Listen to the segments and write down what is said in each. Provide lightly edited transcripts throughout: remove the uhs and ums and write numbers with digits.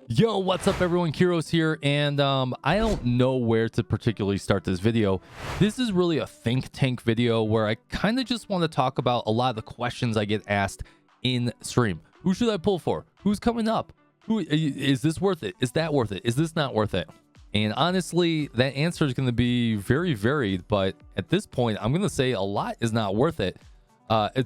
Yo, what's up everyone? Kyrios here, and I don't know where to particularly start this video. This is really a think tank video where I kind of just want to talk about a lot of the questions I get asked in stream. Who should I pull for? Who's coming up? Who is this worth it? Is that worth it? Is this not worth it? And honestly, that answer is going to be very varied, but at this point, I'm going to say a lot is not worth it.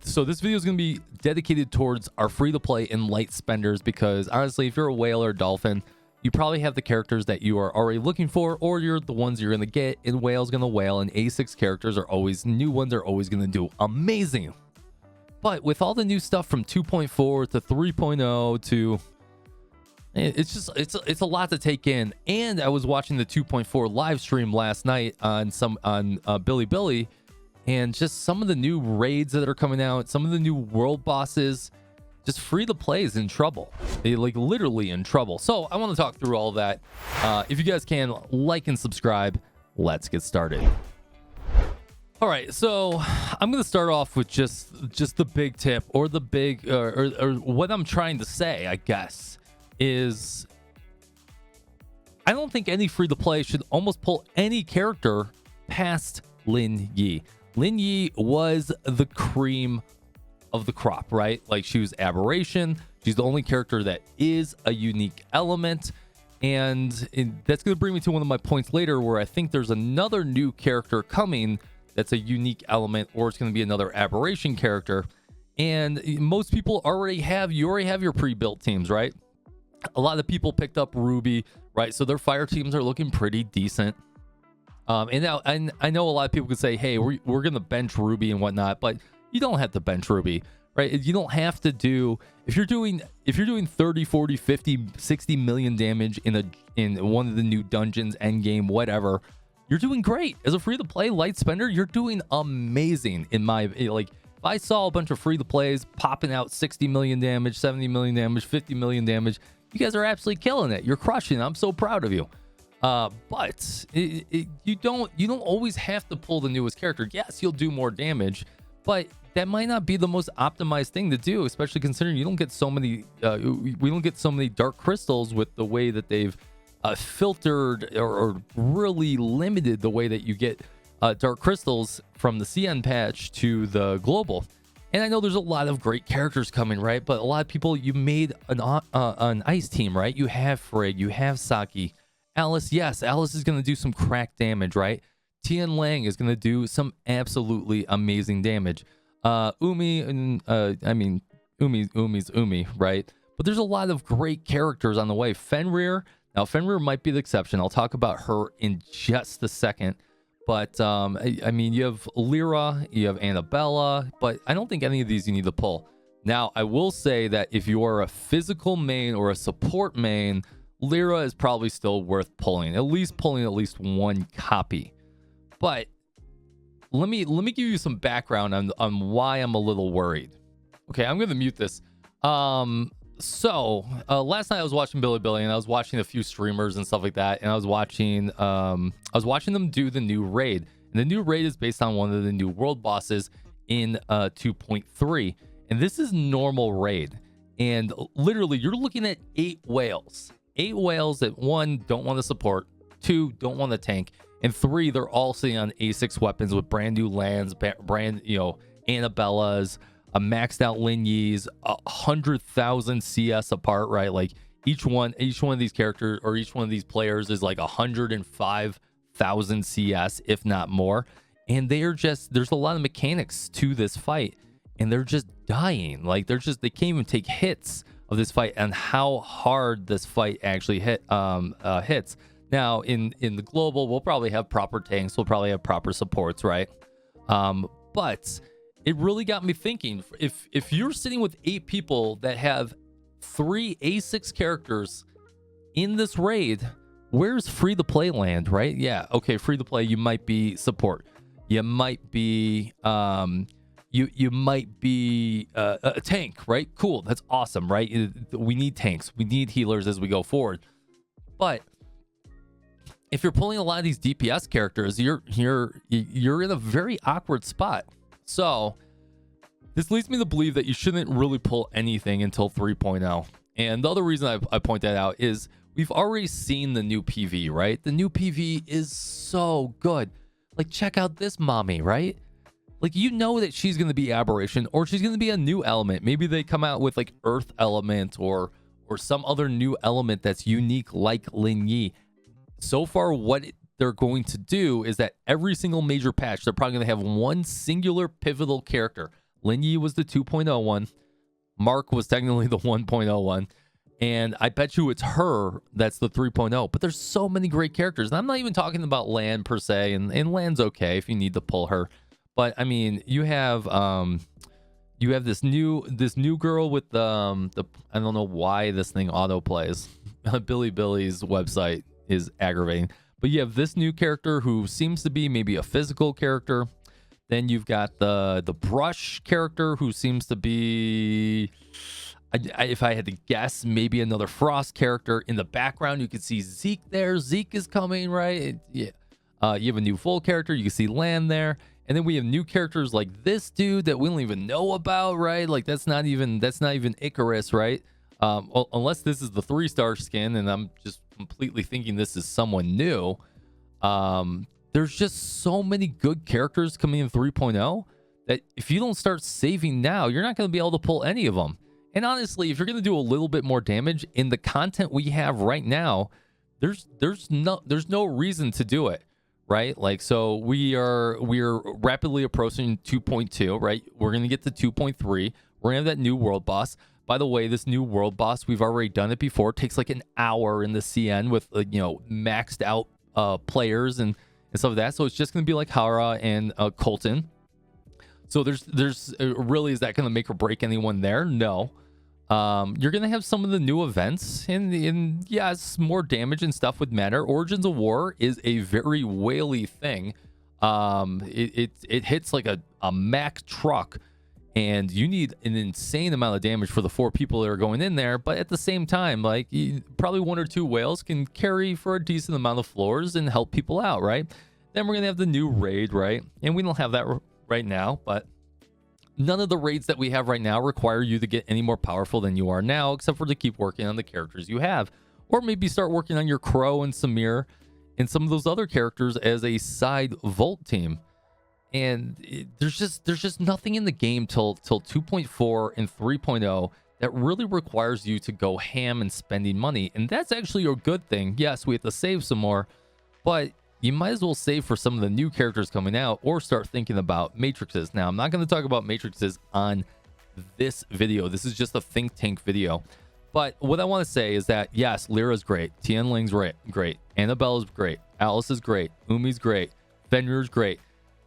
So this video is going to be dedicated towards our free-to-play and light spenders, because honestly, if you're a whale or a dolphin, you probably have the characters that you are already looking for, or you're the ones you're going to get, and whale's going to whale, and A6 characters are always, new ones are always going to do amazing. But with all the new stuff from 2.4 to 3.0 to... it's just it's a lot to take in. And I was watching the 2.4 live stream last night on Bilibili, and just some of the new raids that are coming out, some of the new world bosses, just free to play is in trouble. They like literally in trouble. So I want to talk through all of that. If you guys can, like and subscribe. Let's get started. All right, so I'm gonna start off with just the big tip, or the big or what I'm trying to say, I guess, is I don't think any free to play should almost pull any character past Lin Yi. Lin Yi was the cream of the crop, right? Like, she was aberration. She's the only character that is a unique element. And that's going to bring me to one of my points later, where I think there's another new character coming that's a unique element, or it's going to be another aberration character. And most people already have your pre-built teams, right? A lot of people picked up Ruby, right? So their fire teams are looking pretty decent. And now, and I know a lot of people could say, hey, we're going to bench Ruby and whatnot, but you don't have to bench Ruby, right? You don't have to do, if you're doing 30, 40, 50, 60 million damage in one of the new dungeons, Endgame, whatever, you're doing great. As a free-to-play light spender, you're doing amazing. Like, if I saw a bunch of free-to-plays popping out 60 million damage, 70 million damage, 50 million damage, you guys are absolutely killing it. You're crushing it. I'm so proud of you. But you don't always have to pull the newest character. Yes, you'll do more damage, but that might not be the most optimized thing to do, especially considering you don't get so many we don't get so many dark crystals with the way that they've filtered or really limited the way that you get dark crystals from the CN patch to the global. And I know there's a lot of great characters coming, right? But a lot of people, you made an ice team, right? You have Frigg, you have Saki. Alice, yes, Alice is going to do some crack damage, right? Tian Lang is going to do some absolutely amazing damage. Umi's Umi, right? But there's a lot of great characters on the way. Fenrir, now Fenrir might be the exception. I'll talk about her in just a second. But, I mean, you have Lyra, you have Annabella, but I don't think any of these you need to pull. Now, I will say that if you are a physical main or a support main, Lyra is probably still worth pulling at least one copy. But let me give you some background on why I'm a little worried. Okay, I'm gonna mute this. So last night I was watching Bilibili, and I was watching a few streamers and stuff like that, and I was watching them do the new raid. And the new raid is based on one of the new world bosses in 2.3, and this is normal raid. And literally, you're looking at 8 whales. 8 whales that, 1, don't want to support, 2, don't want to tank, and 3, they're all sitting on A6 weapons with brand new lands, Annabellas, a maxed out Lin Yi's, 100,000 CS apart, right? Like each one of these characters, or each one of these players, is like 105,000 CS, if not more. And there's a lot of mechanics to this fight, and they're just dying. Like they can't even take hits of this fight, and how hard this fight actually hits. Now in the global, we'll probably have proper tanks, we'll probably have proper supports, right? But it really got me thinking, if you're sitting with 8 people that have 3 A6 characters in this raid, where's free to play land, right? Yeah, okay, free to play, you might be support, you might be you might be a tank, right? Cool, that's awesome, right? We need tanks, we need healers as we go forward. But if you're pulling a lot of these DPS characters, you're in a very awkward spot. So this leads me to believe that you shouldn't really pull anything until 3.0. And the other reason I point that out is we've already seen the new PV, right? The new PV is so good. Like, check out this mommy, right? Like, you know that she's going to be aberration, or she's going to be a new element. Maybe they come out with like earth element or some other new element that's unique, like Lin Yi. So far, what they're going to do is that every single major patch, they're probably going to have one singular pivotal character. Lin Yi was the 2.0 one. Mark was technically the 1.0 one. And I bet you it's her that's the 3.0. But there's so many great characters. And I'm not even talking about Lan per se. And Lan's okay if you need to pull her. But I mean, you have this new girl with the I don't know why this thing auto plays. Billy's website is aggravating. But you have this new character who seems to be maybe a physical character. Then you've got the brush character who seems to be, if I had to guess, maybe another frost character. In the background, you can see Zeke there. Zeke is coming, right? Yeah. You have a new full character. You can see Lan there. And then we have new characters like this dude that we don't even know about, right? Like that's not even 𝙀𝙓𝙋𝘼𝙉𝘿, right? Unless this is the 3-star skin, and I'm just completely thinking this is someone new. There's just so many good characters coming in 3.0 that if you don't start saving now, you're not going to be able to pull any of them. And honestly, if you're going to do a little bit more damage in the content we have right now, there's no reason to do it, right? Like, so we're rapidly approaching 2.2, right? We're going to get to 2.3. We're going to have that new world boss. By the way, this new world boss, we've already done it before. It takes like an hour in the CN with maxed out players and stuff like that. So it's just going to be like Hara and Colton. So there's really, is that going to make or break anyone there? No. You're going to have some of the new events and yes, more damage and stuff would matter. Origins of War is a very whaley thing. It hits like a Mack truck, and you need an insane amount of damage for the 4 people that are going in there. But at the same time, like probably 1 or 2 whales can carry for a decent amount of floors and help people out, right? Then we're going to have the new raid, right? And we don't have that right now, but none of the raids that we have right now require you to get any more powerful than you are now, except for to keep working on the characters you have. Or maybe start working on your Crow and Samir and some of those other characters as a side Volt team. And there's just nothing in the game till 2.4 and 3.0 that really requires you to go ham and spending money. And that's actually a good thing. Yes, we have to save some more, but you might as well save for some of the new characters coming out or start thinking about matrices. Now, I'm not going to talk about matrices on this video. This is just a think tank video. But what I want to say is that, yes, Lyra's great. Tianling's great. Annabelle's great. Alice is great. Umi's great. Fenrir's great.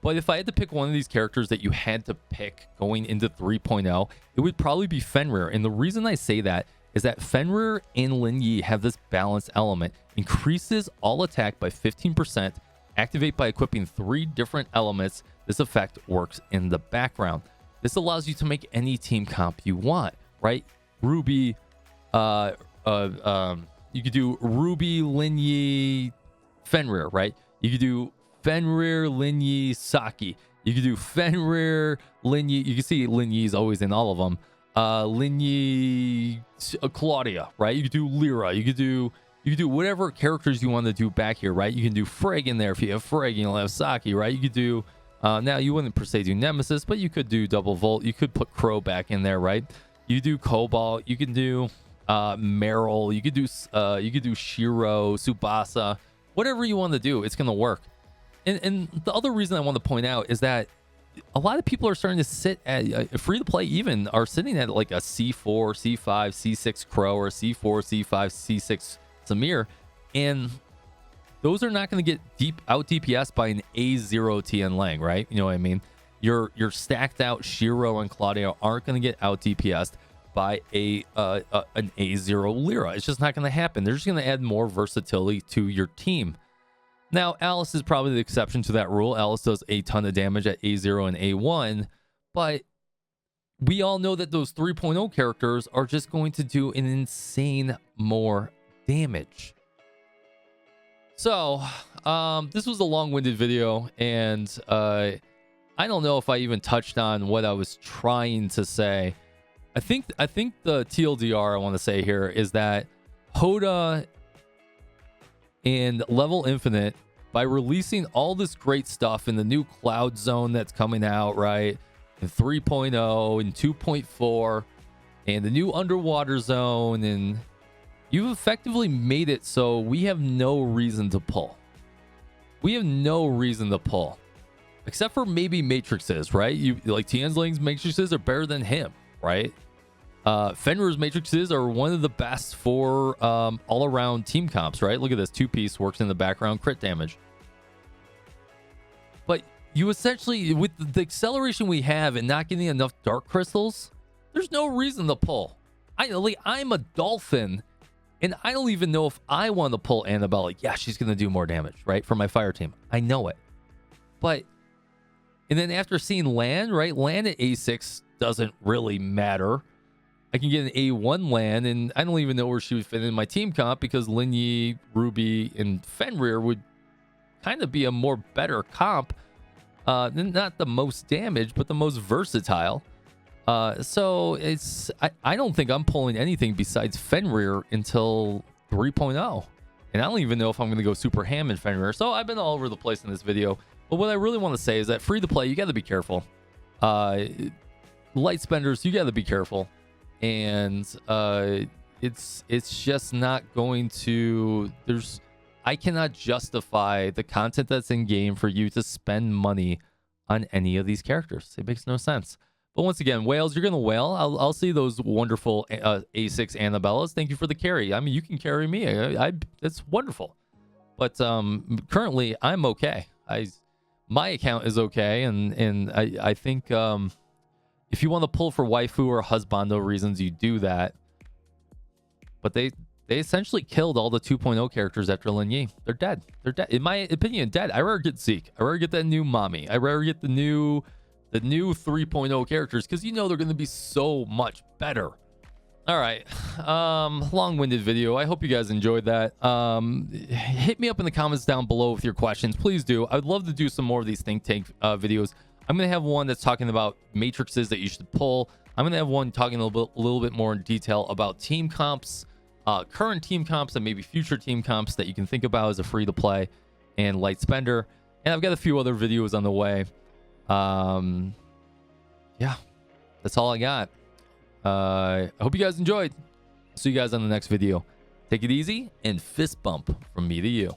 But if I had to pick one of these characters that you had to pick going into 3.0, it would probably be Fenrir. And the reason I say that is that Fenrir and Lin Yi have this balance element. Increases all attack by 15%. Activate by equipping 3 different elements. This effect works in the background. This allows you to make any team comp you want, right? Ruby, you could do Ruby, Lin Yi, Fenrir, right? You could do Fenrir, Lin Yi, Saki. You could do Fenrir, Lin Yi. You can see Lin Yi's always in all of them. Lin Yi, Claudia, right? You could do Lyra. You could do whatever characters you want to do back here, right? You can do Frigg in there. If you have Frigg, you'll have Saki, right? You could do now you wouldn't per se do Nemesis, but you could do Double Volt. You could put Crow back in there, right? You do Cobalt. You can do Meryl. You could do Shiro, Tsubasa, whatever you want to do. It's gonna work. And the other reason I want to point out is that a lot of people are starting to sit at free to play, even are sitting at like a C4, C5, C6 Crow or C4, C5, C6 Samir, and those are not going to get out DPS by an A0 Tian Lang, right? You know what I mean? Your stacked out Shiro and Claudia aren't going to get out DPS'd by an A0 Lyra. It's just not going to happen. They're just going to add more versatility to your team. Now, Alice is probably the exception to that rule. Alice does a ton of damage at A0 and A1, but we all know that those 3.0 characters are just going to do an insane more damage. So, this was a long-winded video, and I don't know if I even touched on what I was trying to say, I think the TLDR I want to say here is that Hoda and Level Infinite, by releasing all this great stuff in the new Cloud Zone that's coming out, right? In 3.0 and 2.4 and the new Underwater Zone, and you've effectively made it so we have no reason to pull. We have no reason to pull. Except for maybe matrices, right? You like Tianzling's matrices are better than him, right? Fenrir's matrices are one of the best for all-around team comps, right? Look at this, 2-piece works in the background, crit damage. But you essentially, with the acceleration we have and not getting enough dark crystals, there's no reason to pull. I'm a dolphin, and I don't even know if I want to pull Annabelle. Like, yeah, she's gonna do more damage, right? For my fire team, I know it, but. And then after seeing land, right? Land at A6 doesn't really matter. I can get an A1 land, and I don't even know where she would fit in my team comp because Lin Yi, Ruby, and Fenrir would kind of be a more better comp. Not the most damage, but the most versatile. So it's I don't think I'm pulling anything besides Fenrir until 3.0. And I don't even know if I'm going to go super ham in Fenrir. So I've been all over the place in this video. But what I really want to say is that free to play, you got to be careful. Light spenders, you got to be careful. And it's just not going to. I cannot justify the content that's in game for you to spend money on any of these characters. It makes no sense. But once again, whales, you're gonna whale. I'll see those wonderful A6 Annabellas. Thank you for the carry. I mean, you can carry me. It's wonderful. But currently, I'm okay. My account is okay, and I think if you want to pull for waifu or husbando reasons, you do that. But they essentially killed all the 2.0 characters after Lin Yi. They're dead. They're dead. In my opinion, dead. I rather get Zeke. I rather get that new mommy. I rather get the new 3.0 characters because you know they're going to be so much better. All right, long-winded video. I hope you guys enjoyed that. Hit me up in the comments down below with your questions. Please do. I'd love to do some more of these think tank videos. I'm gonna have one that's talking about matrices that you should pull. I'm gonna have one talking a little bit more in detail about team comps, current team comps, and maybe future team comps that you can think about as a free to play and light spender. And I've got a few other videos on the way. Yeah, that's all I got. I hope you guys enjoyed. See you guys on the next video. Take it easy and fist bump from me to you.